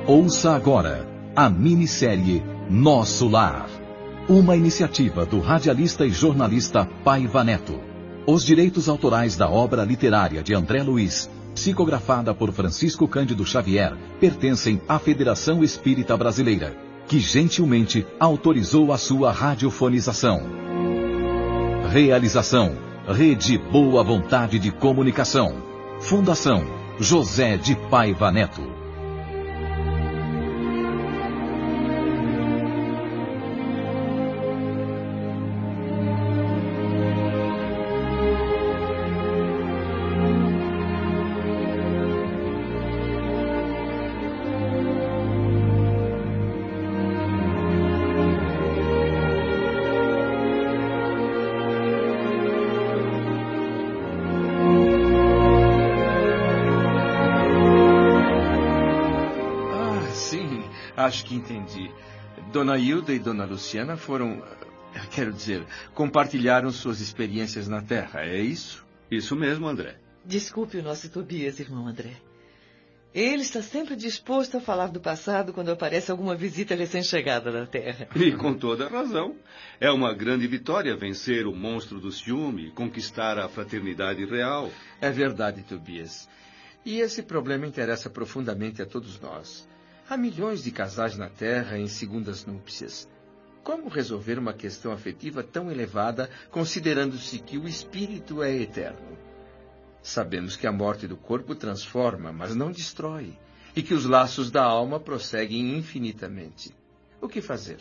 Ouça agora a minissérie Nosso Lar. Uma iniciativa do radialista e jornalista Paiva Neto. Os direitos autorais da obra literária de André Luiz, psicografada por Francisco Cândido Xavier, pertencem à Federação Espírita Brasileira, que gentilmente autorizou a sua radiofonização. Realização: Rede Boa Vontade de Comunicação. Fundação José de Paiva Neto. Acho que entendi. Dona Hilda e Dona Luciana compartilharam suas experiências na Terra, é isso? Isso mesmo, André. Desculpe o nosso Tobias, irmão André. Ele está sempre disposto a falar do passado quando aparece alguma visita recém-chegada da Terra. E com toda razão. É uma grande vitória vencer o monstro do ciúme, conquistar a fraternidade real. É verdade, Tobias. E esse problema interessa profundamente a todos nós. Há milhões de casais na Terra em segundas núpcias. Como resolver uma questão afetiva tão elevada, considerando-se que o espírito é eterno? Sabemos que a morte do corpo transforma, mas não destrói, e que os laços da alma prosseguem infinitamente. O que fazer?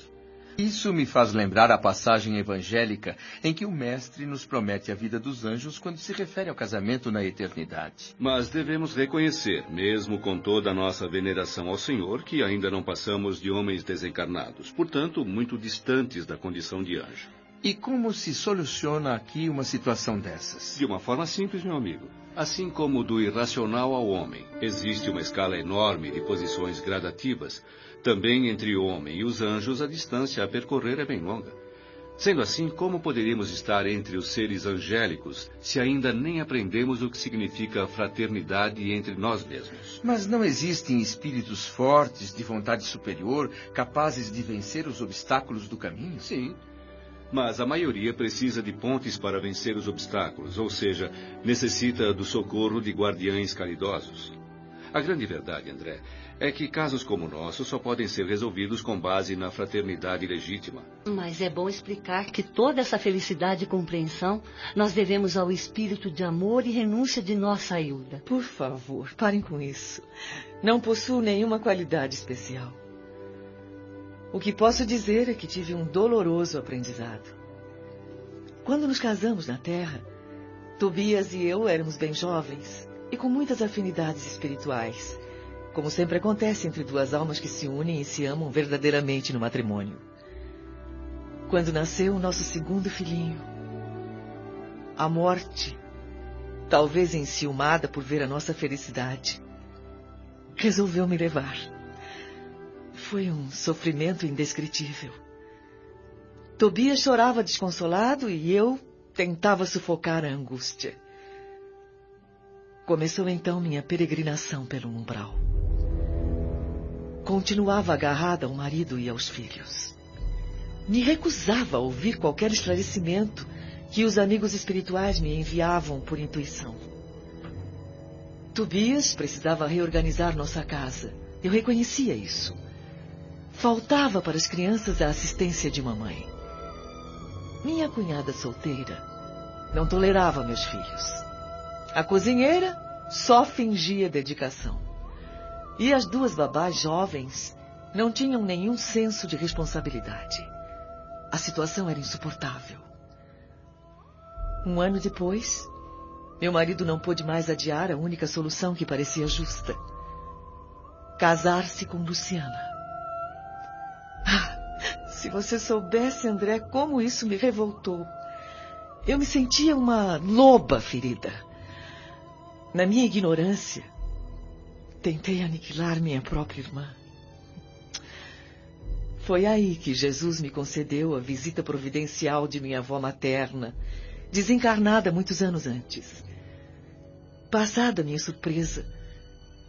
Isso me faz lembrar a passagem evangélica em que o Mestre nos promete a vida dos anjos quando se refere ao casamento na eternidade. Mas devemos reconhecer, mesmo com toda a nossa veneração ao Senhor, que ainda não passamos de homens desencarnados, portanto, muito distantes da condição de anjo. E como se soluciona aqui uma situação dessas? De uma forma simples, meu amigo. Assim como do irracional ao homem, existe uma escala enorme de posições gradativas. Também entre o homem e os anjos, a distância a percorrer é bem longa. Sendo assim, como poderíamos estar entre os seres angélicos se ainda nem aprendemos o que significa fraternidade entre nós mesmos? Mas não existem espíritos fortes, de vontade superior, capazes de vencer os obstáculos do caminho? Sim. Mas a maioria precisa de pontes para vencer os obstáculos, ou seja, necessita do socorro de guardiães caridosos. A grande verdade, André, é que casos como o nosso só podem ser resolvidos com base na fraternidade legítima. Mas é bom explicar que toda essa felicidade e compreensão nós devemos ao espírito de amor e renúncia de nossa Hilda. Por favor, parem com isso. Não possuo nenhuma qualidade especial. O que posso dizer é que tive um doloroso aprendizado. Quando nos casamos na Terra, Tobias e eu éramos bem jovens e com muitas afinidades espirituais, como sempre acontece entre duas almas que se unem e se amam verdadeiramente no matrimônio. Quando nasceu o nosso segundo filhinho, a morte, talvez enciumada por ver a nossa felicidade, resolveu me levar. Foi um sofrimento indescritível. Tobias chorava desconsolado e eu tentava sufocar a angústia. Começou então minha peregrinação pelo umbral. Continuava agarrada ao marido e aos filhos. Me recusava a ouvir qualquer esclarecimento que os amigos espirituais me enviavam por intuição. Tobias precisava reorganizar nossa casa. Eu reconhecia isso. Faltava para as crianças a assistência de mamãe. Minha cunhada solteira não tolerava meus filhos. A cozinheira só fingia dedicação. E as duas babás jovens não tinham nenhum senso de responsabilidade. A situação era insuportável. Um ano depois, meu marido não pôde mais adiar a única solução que parecia justa: casar-se com Luciana. Se você soubesse, André, como isso me revoltou. Eu me sentia uma loba ferida. Na minha ignorância, tentei aniquilar minha própria irmã. Foi aí que Jesus me concedeu a visita providencial de minha avó materna, desencarnada muitos anos antes. Passada minha surpresa,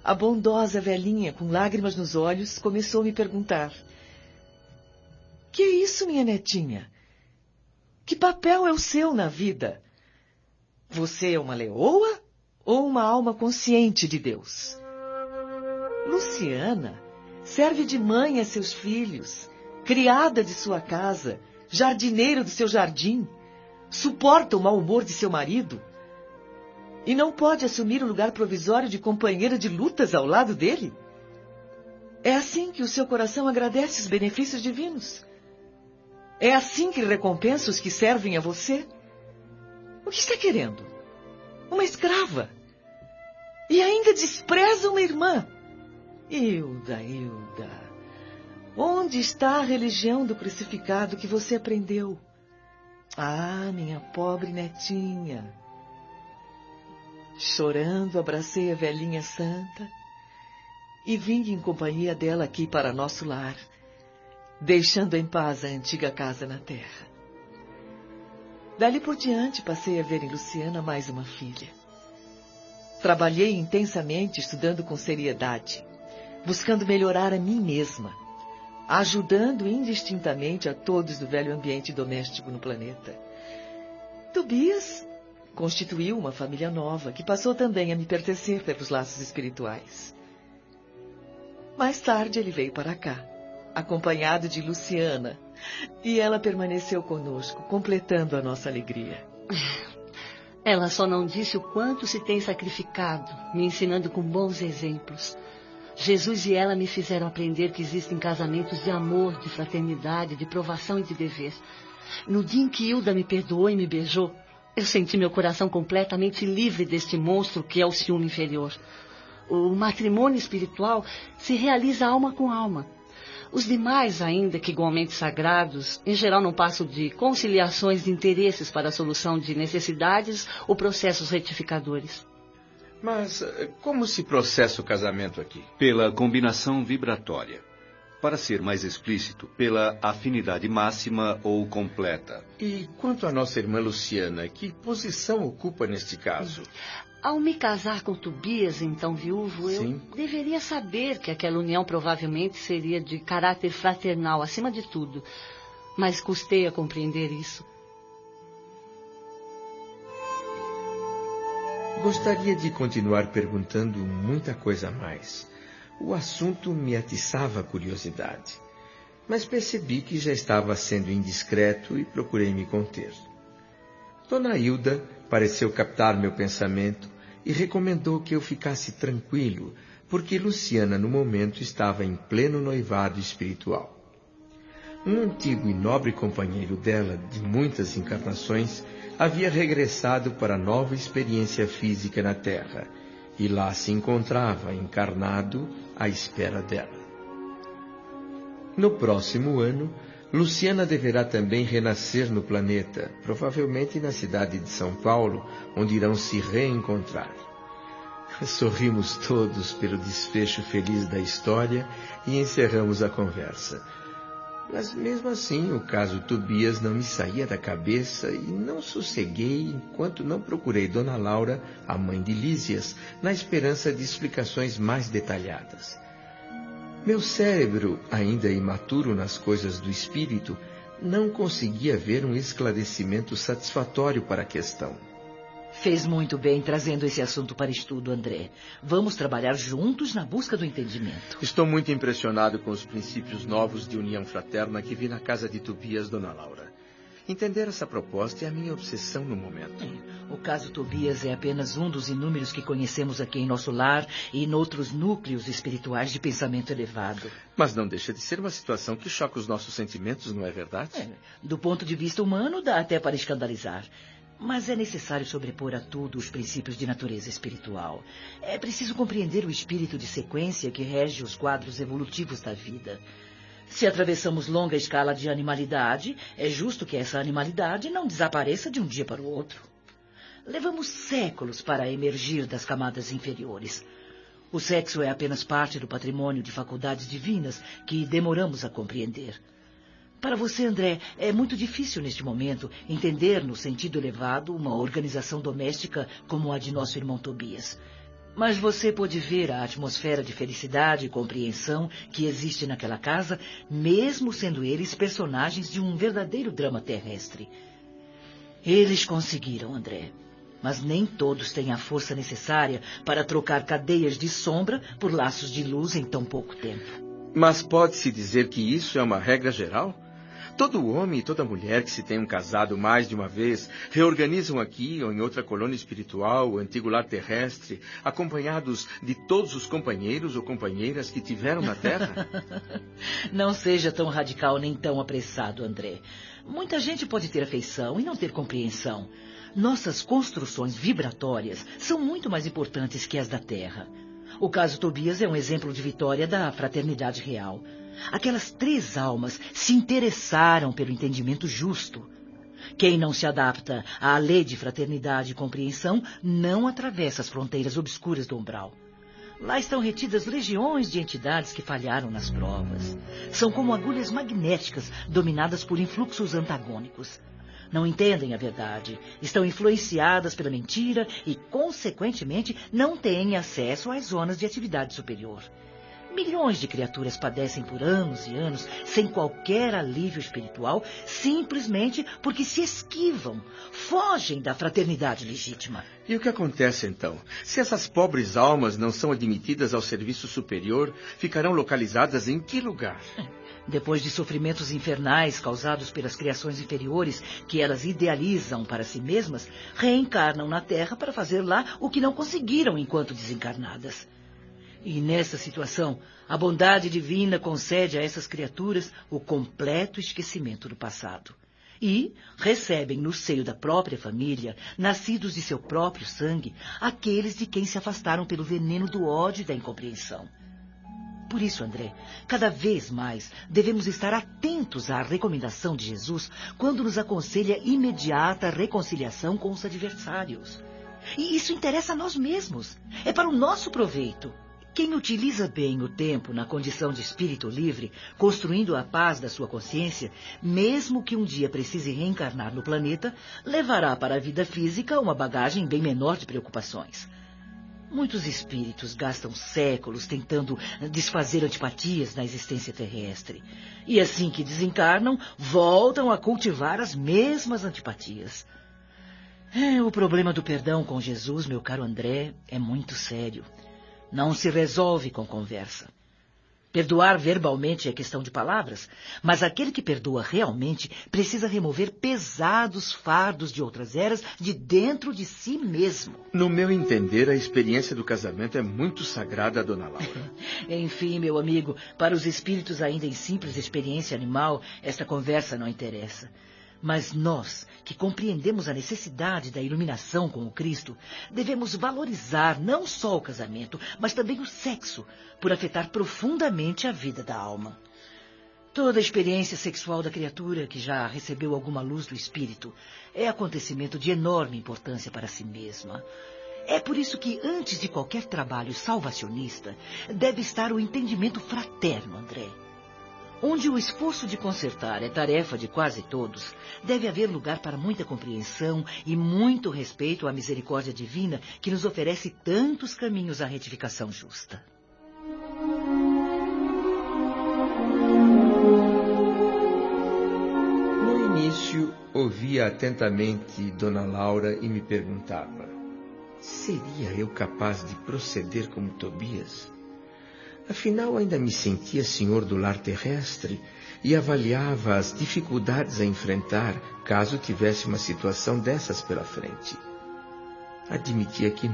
a bondosa velhinha, com lágrimas nos olhos, começou a me perguntar: que é isso, minha netinha? Que papel é o seu na vida? Você é uma leoa ou uma alma consciente de Deus? Luciana serve de mãe a seus filhos, criada de sua casa, jardineira do seu jardim, suporta o mau humor de seu marido e não pode assumir o lugar provisório de companheira de lutas ao lado dele? É assim que o seu coração agradece os benefícios divinos? É assim que recompensa os que servem a você? O que está querendo? Uma escrava? E ainda despreza uma irmã? Hilda, onde está a religião do crucificado que você aprendeu? Ah, minha pobre netinha. Chorando, abracei a velhinha santa e vim em companhia dela aqui para nosso lar, deixando em paz a antiga casa na terra. Dali por diante passei a ver em Luciana mais uma filha. Trabalhei intensamente, estudando com seriedade, buscando melhorar a mim mesma, ajudando indistintamente a todos do velho ambiente doméstico no planeta. Tobias constituiu uma família nova, que passou também a me pertencer pelos laços espirituais. Mais tarde ele veio para cá, acompanhado de Luciana, e ela permaneceu conosco, completando a nossa alegria. Ela só não disse o quanto se tem sacrificado, me ensinando com bons exemplos. Jesus e ela me fizeram aprender que existem casamentos de amor, de fraternidade, de provação e de dever. No dia em que Hilda me perdoou e me beijou, eu senti meu coração completamente livre deste monstro que é o ciúme inferior. O matrimônio espiritual se realiza alma com alma. Os demais, ainda que igualmente sagrados, em geral não passam de conciliações de interesses para a solução de necessidades ou processos retificadores. Mas como se processa o casamento aqui? Pela combinação vibratória. Para ser mais explícito, pela afinidade máxima ou completa. E quanto à nossa irmã Luciana, que posição ocupa neste caso? Ao me casar com Tobias, então viúvo, Sim. Eu deveria saber que aquela união provavelmente seria de caráter fraternal, acima de tudo. Mas custei a compreender isso. Gostaria de continuar perguntando muita coisa a mais. O assunto me atiçava a curiosidade, mas percebi que já estava sendo indiscreto e procurei me conter. Dona Hilda pareceu captar meu pensamento e recomendou que eu ficasse tranquilo, porque Luciana no momento estava em pleno noivado espiritual. Um antigo e nobre companheiro dela, de muitas encarnações, havia regressado para nova experiência física na Terra, e lá se encontrava encarnado à espera dela. No próximo ano, Luciana deverá também renascer no planeta, provavelmente na cidade de São Paulo, onde irão se reencontrar. Sorrimos todos pelo desfecho feliz da história e encerramos a conversa. Mas mesmo assim, o caso Tobias não me saía da cabeça e não sosseguei enquanto não procurei Dona Laura, a mãe de Lísias, na esperança de explicações mais detalhadas. Meu cérebro, ainda imaturo nas coisas do espírito, não conseguia ver um esclarecimento satisfatório para a questão. Fez muito bem trazendo esse assunto para estudo, André. Vamos trabalhar juntos na busca do entendimento. Estou muito impressionado com os princípios novos de união fraterna que vi na casa de Tobias, Dona Laura. Entender essa proposta é a minha obsessão no momento. O caso Tobias é apenas um dos inúmeros que conhecemos aqui em nosso lar e em outros núcleos espirituais de pensamento elevado. Mas não deixa de ser uma situação que choca os nossos sentimentos, não é verdade? Do ponto de vista humano, dá até para escandalizar. Mas é necessário sobrepor a tudo os princípios de natureza espiritual. É preciso compreender o espírito de sequência que rege os quadros evolutivos da vida. Se atravessamos longa escala de animalidade, é justo que essa animalidade não desapareça de um dia para o outro. Levamos séculos para emergir das camadas inferiores. O sexo é apenas parte do patrimônio de faculdades divinas que demoramos a compreender. Para você, André, é muito difícil neste momento entender no sentido elevado uma organização doméstica como a de nosso irmão Tobias. Mas você pôde ver a atmosfera de felicidade e compreensão que existe naquela casa, mesmo sendo eles personagens de um verdadeiro drama terrestre. Eles conseguiram, André. Mas nem todos têm a força necessária para trocar cadeias de sombra por laços de luz em tão pouco tempo. Mas pode-se dizer que isso é uma regra geral? Todo homem e toda mulher que se tenham casado mais de uma vez reorganizam aqui ou em outra colônia espiritual, o antigo lar terrestre, acompanhados de todos os companheiros ou companheiras que tiveram na Terra? Não seja tão radical nem tão apressado, André. Muita gente pode ter afeição e não ter compreensão. Nossas construções vibratórias são muito mais importantes que as da Terra. O caso Tobias é um exemplo de vitória da fraternidade real. Aquelas 3 almas se interessaram pelo entendimento justo. Quem não se adapta à lei de fraternidade e compreensão não atravessa as fronteiras obscuras do umbral. Lá estão retidas legiões de entidades que falharam nas provas. São como agulhas magnéticas dominadas por influxos antagônicos. Não entendem a verdade, estão influenciadas pela mentira e, consequentemente, não têm acesso às zonas de atividade superior. Milhões de criaturas padecem por anos e anos sem qualquer alívio espiritual, simplesmente porque se esquivam, fogem da fraternidade legítima. E o que acontece então? Se essas pobres almas não são admitidas ao serviço superior, ficarão localizadas em que lugar? Depois de sofrimentos infernais causados pelas criações inferiores que elas idealizam para si mesmas, reencarnam na Terra para fazer lá o que não conseguiram enquanto desencarnadas. E nessa situação, a bondade divina concede a essas criaturas o completo esquecimento do passado. E recebem no seio da própria família, nascidos de seu próprio sangue, aqueles de quem se afastaram pelo veneno do ódio e da incompreensão. Por isso, André, cada vez mais devemos estar atentos à recomendação de Jesus quando nos aconselha imediata reconciliação com os adversários. E isso interessa a nós mesmos. É para o nosso proveito. Quem utiliza bem o tempo na condição de espírito livre, construindo a paz da sua consciência, mesmo que um dia precise reencarnar no planeta, levará para a vida física uma bagagem bem menor de preocupações. Muitos espíritos gastam séculos tentando desfazer antipatias na existência terrestre. E assim que desencarnam, voltam a cultivar as mesmas antipatias. O problema do perdão com Jesus, meu caro André, é muito sério. Não se resolve com conversa. Perdoar verbalmente é questão de palavras, mas aquele que perdoa realmente precisa remover pesados fardos de outras eras de dentro de si mesmo. No meu entender, a experiência do casamento é muito sagrada, dona Laura. Enfim, meu amigo, para os espíritos ainda em simples experiência animal, esta conversa não interessa. Mas nós, que compreendemos a necessidade da iluminação com o Cristo, devemos valorizar não só o casamento, mas também o sexo, por afetar profundamente a vida da alma. Toda a experiência sexual da criatura que já recebeu alguma luz do espírito é acontecimento de enorme importância para si mesma. É por isso que, antes de qualquer trabalho salvacionista, deve estar o entendimento fraterno, André. Onde o esforço de consertar é tarefa de quase todos, deve haver lugar para muita compreensão e muito respeito à misericórdia divina que nos oferece tantos caminhos à retificação justa. No início, ouvia atentamente Dona Laura e me perguntava: seria eu capaz de proceder como Tobias? Afinal, ainda me sentia senhor do lar terrestre e avaliava as dificuldades a enfrentar caso tivesse uma situação dessas pela frente. Admitia que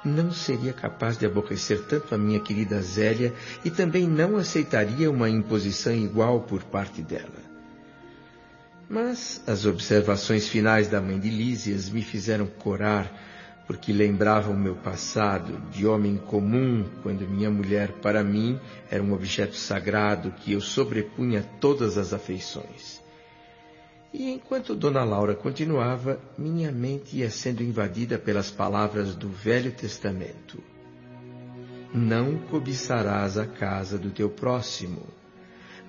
não seria capaz de aborrecer tanto a minha querida Zélia e também não aceitaria uma imposição igual por parte dela. Mas as observações finais da mãe de Lísias me fizeram corar, porque lembravam o meu passado de homem comum, quando minha mulher, para mim, era um objeto sagrado que eu sobrepunha todas as afeições. E enquanto Dona Laura continuava, minha mente ia sendo invadida pelas palavras do Velho Testamento. Não cobiçarás a casa do teu próximo.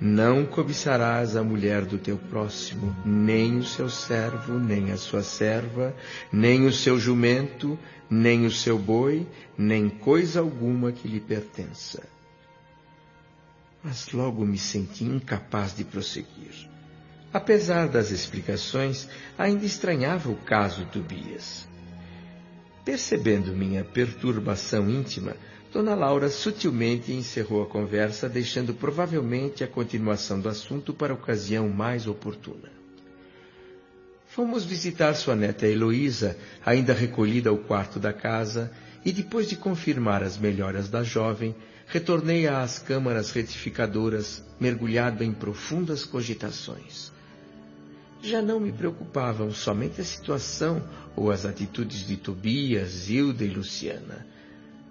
Não cobiçarás a mulher do teu próximo, nem o seu servo, nem a sua serva, nem o seu jumento, nem o seu boi, nem coisa alguma que lhe pertença. Mas logo me senti incapaz de prosseguir. Apesar das explicações, ainda estranhava o caso de Tobias. Percebendo minha perturbação íntima, Dona Laura sutilmente encerrou a conversa, deixando provavelmente a continuação do assunto para a ocasião mais oportuna. Fomos visitar sua neta Heloísa, ainda recolhida ao quarto da casa, e depois de confirmar as melhoras da jovem, retornei às câmaras retificadoras, mergulhado em profundas cogitações. Já não me preocupavam somente a situação ou as atitudes de Tobias, Zilda e Luciana.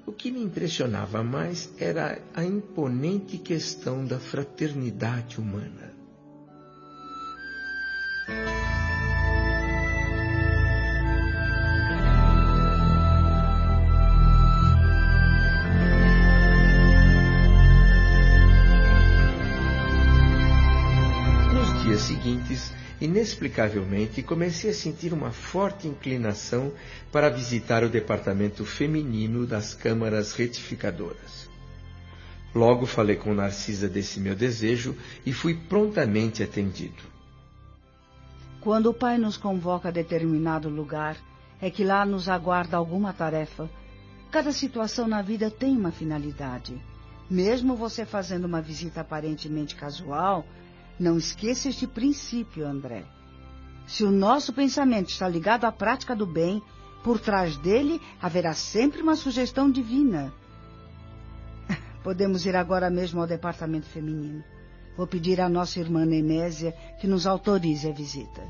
O que me impressionava mais era a imponente questão da fraternidade humana. Nos dias seguintes, inexplicavelmente, comecei a sentir uma forte inclinação para visitar o departamento feminino das câmaras retificadoras. Logo falei com Narcisa desse meu desejo e fui prontamente atendido. Quando o Pai nos convoca a determinado lugar, é que lá nos aguarda alguma tarefa. Cada situação na vida tem uma finalidade. Mesmo você fazendo uma visita aparentemente casual, não esqueça este princípio, André. Se o nosso pensamento está ligado à prática do bem, por trás dele haverá sempre uma sugestão divina. Podemos ir agora mesmo ao departamento feminino. Vou pedir à nossa irmã Nemésia que nos autorize a visita.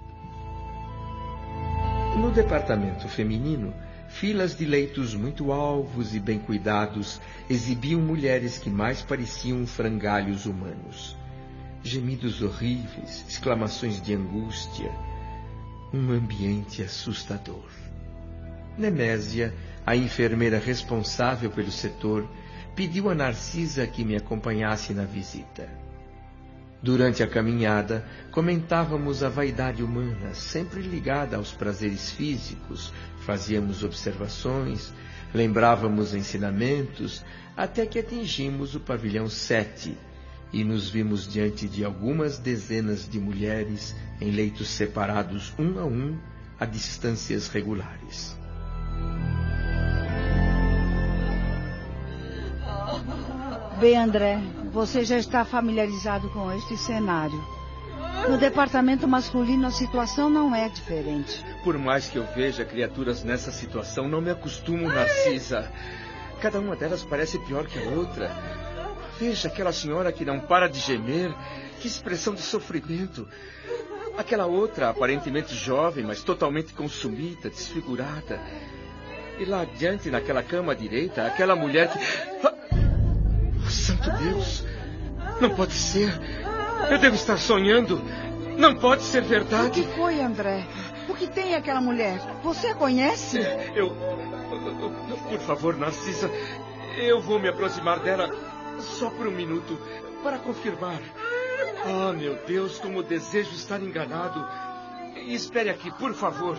No departamento feminino, filas de leitos muito alvos e bem cuidados exibiam mulheres que mais pareciam frangalhos humanos. Gemidos horríveis, exclamações de angústia, um ambiente assustador. Nemésia, a enfermeira responsável pelo setor, pediu a Narcisa que me acompanhasse na visita. Durante a caminhada, comentávamos a vaidade humana, sempre ligada aos prazeres físicos, fazíamos observações, lembrávamos ensinamentos, até que atingimos o pavilhão 7, e nos vimos diante de algumas dezenas de mulheres em leitos separados um a um, a distâncias regulares. Bem, André, você já está familiarizado com este cenário. No departamento masculino a situação não é diferente. Por mais que eu veja criaturas nessa situação, não me acostumo, Narcisa. Cada uma delas parece pior que a outra. Veja aquela senhora que não para de gemer. Que expressão de sofrimento. Aquela outra, aparentemente jovem, mas totalmente consumida, desfigurada. E lá adiante, naquela cama à direita, aquela mulher que... Oh, santo Deus! Não pode ser. Eu devo estar sonhando. Não pode ser verdade. O que foi, André? O que tem aquela mulher? Você a conhece? Por favor, Narcisa, eu vou me aproximar dela só por um minuto, para confirmar. Ah, meu Deus, como desejo estar enganado. Espere aqui, por favor.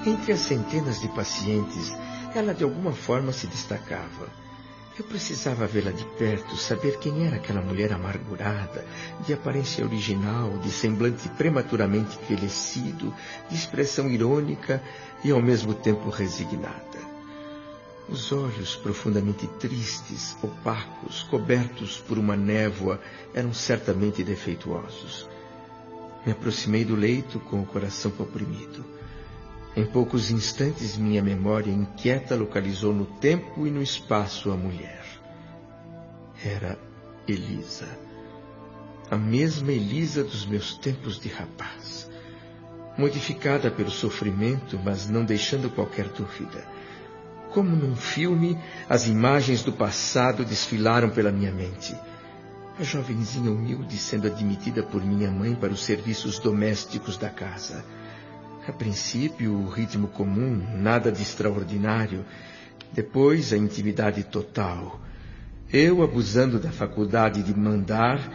Entre as centenas de pacientes, ela de alguma forma se destacava. Eu precisava vê-la de perto, saber quem era aquela mulher amargurada, de aparência original, de semblante prematuramente envelhecido, de expressão irônica e ao mesmo tempo resignada. Os olhos profundamente tristes, opacos, cobertos por uma névoa, eram certamente defeituosos. Me aproximei do leito com o coração comprimido. Em poucos instantes, minha memória inquieta localizou no tempo e no espaço a mulher. Era Elisa. A mesma Elisa dos meus tempos de rapaz. Modificada pelo sofrimento, mas não deixando qualquer dúvida. Como num filme, as imagens do passado desfilaram pela minha mente. A jovenzinha humilde sendo admitida por minha mãe para os serviços domésticos da casa. A princípio, o ritmo comum, nada de extraordinário. Depois, a intimidade total. Eu abusando da faculdade de mandar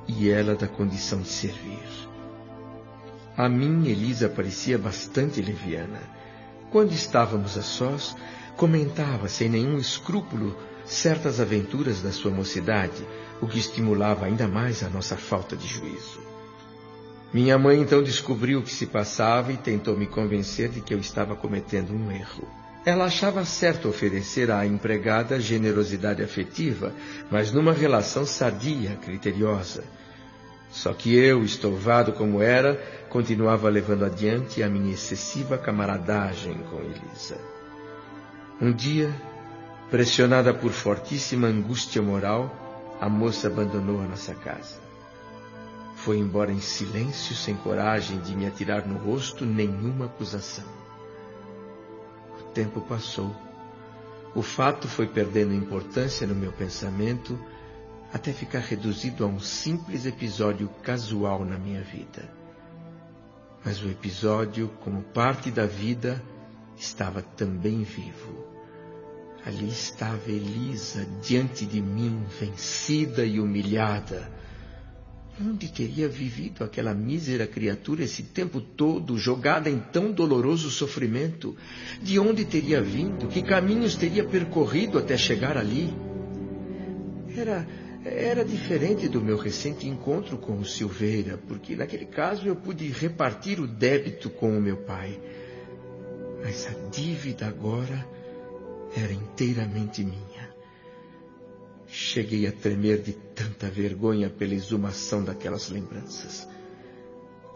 e ela da condição de servir. A mim, Elisa parecia bastante leviana. Quando estávamos a sós, comentava sem nenhum escrúpulo certas aventuras da sua mocidade, o que estimulava ainda mais a nossa falta de juízo. Minha mãe então descobriu o que se passava e tentou me convencer de que eu estava cometendo um erro. Ela achava certo oferecer à empregada generosidade afetiva, mas numa relação sadia, criteriosa. Só que eu, estouvado como era, continuava levando adiante a minha excessiva camaradagem com Elisa. Um dia, pressionada por fortíssima angústia moral, a moça abandonou a nossa casa. Foi embora em silêncio, sem coragem de me atirar no rosto nenhuma acusação. O tempo passou. O fato foi perdendo importância no meu pensamento, até ficar reduzido a um simples episódio casual na minha vida. Mas o episódio, como parte da vida, estava também vivo. Ali estava Elisa, diante de mim, vencida e humilhada. Onde teria vivido aquela mísera criatura esse tempo todo, jogada em tão doloroso sofrimento? De onde teria vindo? Que caminhos teria percorrido até chegar ali? Era diferente do meu recente encontro com o Silveira, porque naquele caso eu pude repartir o débito com o meu pai. Mas a dívida agora era inteiramente minha. Cheguei a tremer de tanta vergonha pela exumação daquelas lembranças.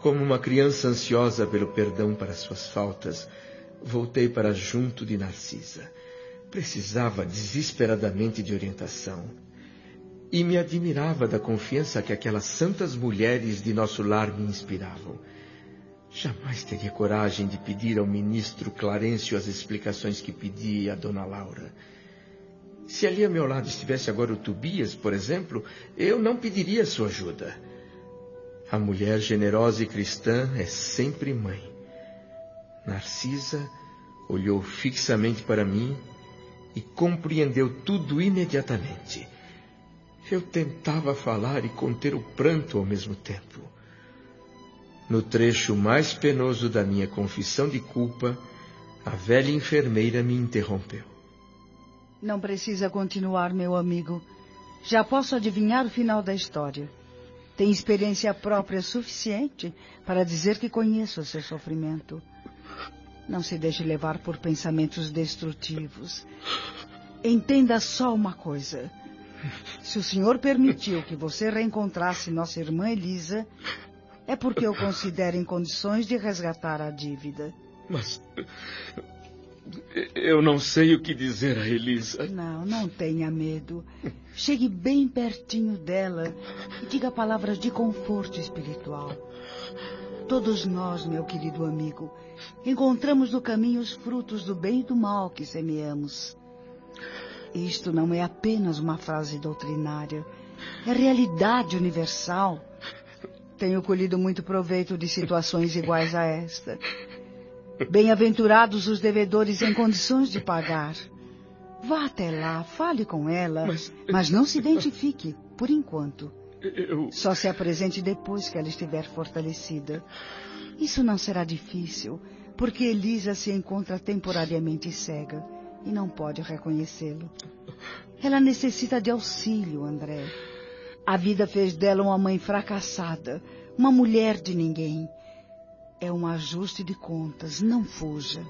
Como uma criança ansiosa pelo perdão para suas faltas, voltei para junto de Narcisa. Precisava desesperadamente de orientação. E me admirava da confiança que aquelas santas mulheres de nosso lar me inspiravam. Jamais teria coragem de pedir ao ministro Clarencio as explicações que pedi a dona Laura. Se ali a meu lado estivesse agora o Tobias, por exemplo, eu não pediria sua ajuda. A mulher generosa e cristã é sempre mãe. Narcisa olhou fixamente para mim e compreendeu tudo imediatamente. Eu tentava falar e conter o pranto ao mesmo tempo. No trecho mais penoso da minha confissão de culpa, a velha enfermeira me interrompeu. Não precisa continuar, meu amigo. Já posso adivinhar o final da história. Tem experiência própria suficiente para dizer que conheço o seu sofrimento. Não se deixe levar por pensamentos destrutivos. Entenda só uma coisa. Se o senhor permitiu que você reencontrasse nossa irmã Elisa, é porque eu considero em condições de resgatar a dívida. Mas eu não sei o que dizer a Elisa. Não tenha medo. Chegue bem pertinho dela e diga palavras de conforto espiritual. Todos nós, meu querido amigo, encontramos no caminho os frutos do bem e do mal que semeamos. Isto não é apenas uma frase doutrinária, é realidade universal. Tenho colhido muito proveito de situações iguais a esta. Bem-aventurados os devedores em condições de pagar. Vá até lá, fale com ela, mas não se identifique, por enquanto. Só se apresente depois que ela estiver fortalecida. Isso não será difícil, porque Elisa se encontra temporariamente cega e não pode reconhecê-lo. Ela necessita de auxílio, André. A vida fez dela uma mãe fracassada, uma mulher de ninguém. É um ajuste de contas, não fuja.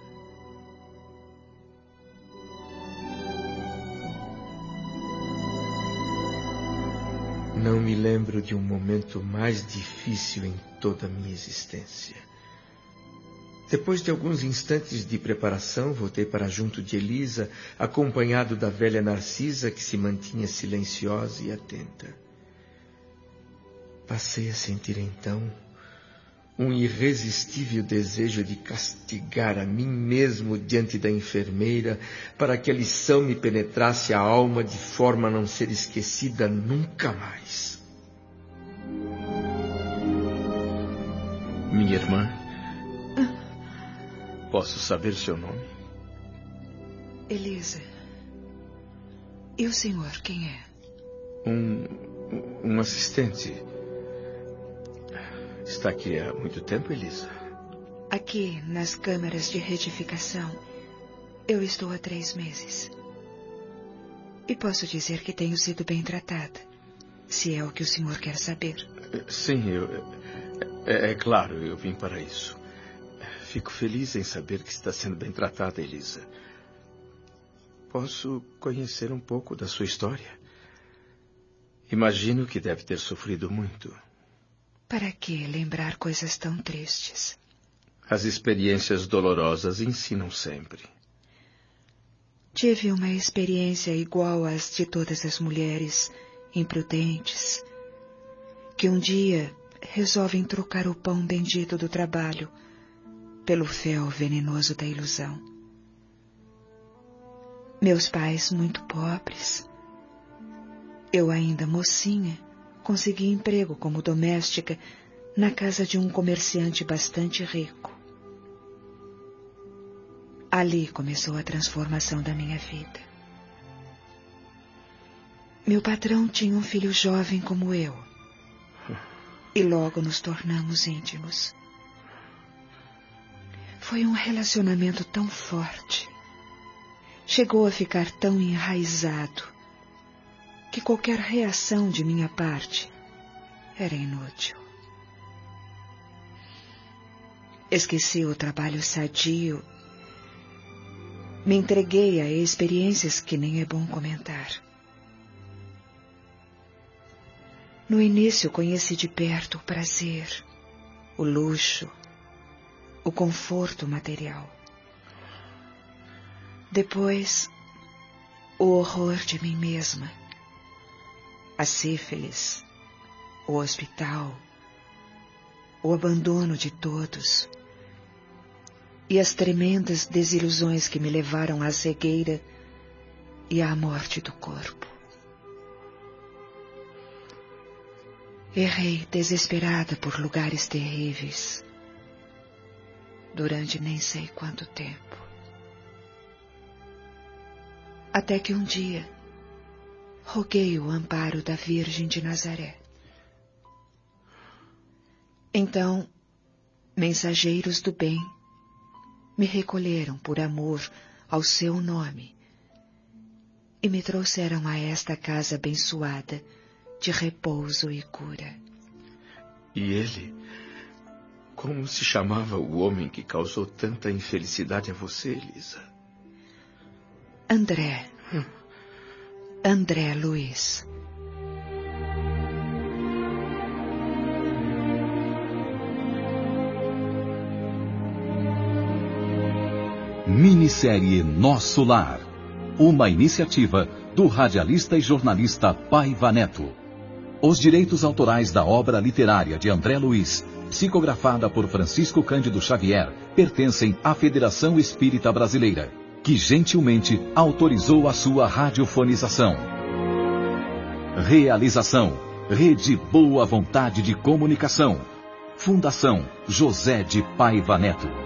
Não me lembro de um momento mais difícil em toda a minha existência. Depois de alguns instantes de preparação, voltei para junto de Elisa, acompanhado da velha Narcisa, que se mantinha silenciosa e atenta. Passei a sentir então um irresistível desejo de castigar a mim mesmo diante da enfermeira, para que a lição me penetrasse a alma de forma a não ser esquecida nunca mais. Minha irmã, posso saber seu nome? Elisa. E o senhor, quem é? Um assistente. Está aqui há muito tempo, Elisa? Aqui, nas câmaras de retificação, eu estou há 3 meses. E posso dizer que tenho sido bem tratada, se é o que o senhor quer saber. Sim, é claro, eu vim para isso. Fico feliz em saber que está sendo bem tratada, Elisa. Posso conhecer um pouco da sua história? Imagino que deve ter sofrido muito. Para que lembrar coisas tão tristes? As experiências dolorosas ensinam sempre. Tive uma experiência igual às de todas as mulheres imprudentes, que um dia resolvem trocar o pão bendito do trabalho pelo fel venenoso da ilusão. Meus pais muito pobres. Eu ainda mocinha, consegui emprego como doméstica na casa de um comerciante bastante rico. Ali começou a transformação da minha vida. Meu patrão tinha um filho jovem como eu. E logo nos tornamos íntimos. Foi um relacionamento tão forte. Chegou a ficar tão enraizado que qualquer reação de minha parte era inútil. Esqueci o trabalho sadio. Me entreguei a experiências que nem é bom comentar. No início conheci de perto o prazer, o luxo, o conforto material. Depois, o horror de mim mesma, a sífilis, o hospital, o abandono de todos e as tremendas desilusões que me levaram à cegueira e à morte do corpo. Errei desesperada por lugares terríveis durante nem sei quanto tempo. Até que um dia roguei o amparo da Virgem de Nazaré. Então, mensageiros do bem me recolheram por amor ao seu nome e me trouxeram a esta casa abençoada de repouso e cura. E ele? Como se chamava o homem que causou tanta infelicidade a você, Elisa? André. André Luiz. Minissérie Nosso Lar. Uma iniciativa do radialista e jornalista Paiva Neto. Os direitos autorais da obra literária de André Luiz, psicografada por Francisco Cândido Xavier, pertencem à Federação Espírita Brasileira, que gentilmente autorizou a sua radiofonização. Realização: Rede Boa Vontade de Comunicação. Fundação José de Paiva Neto.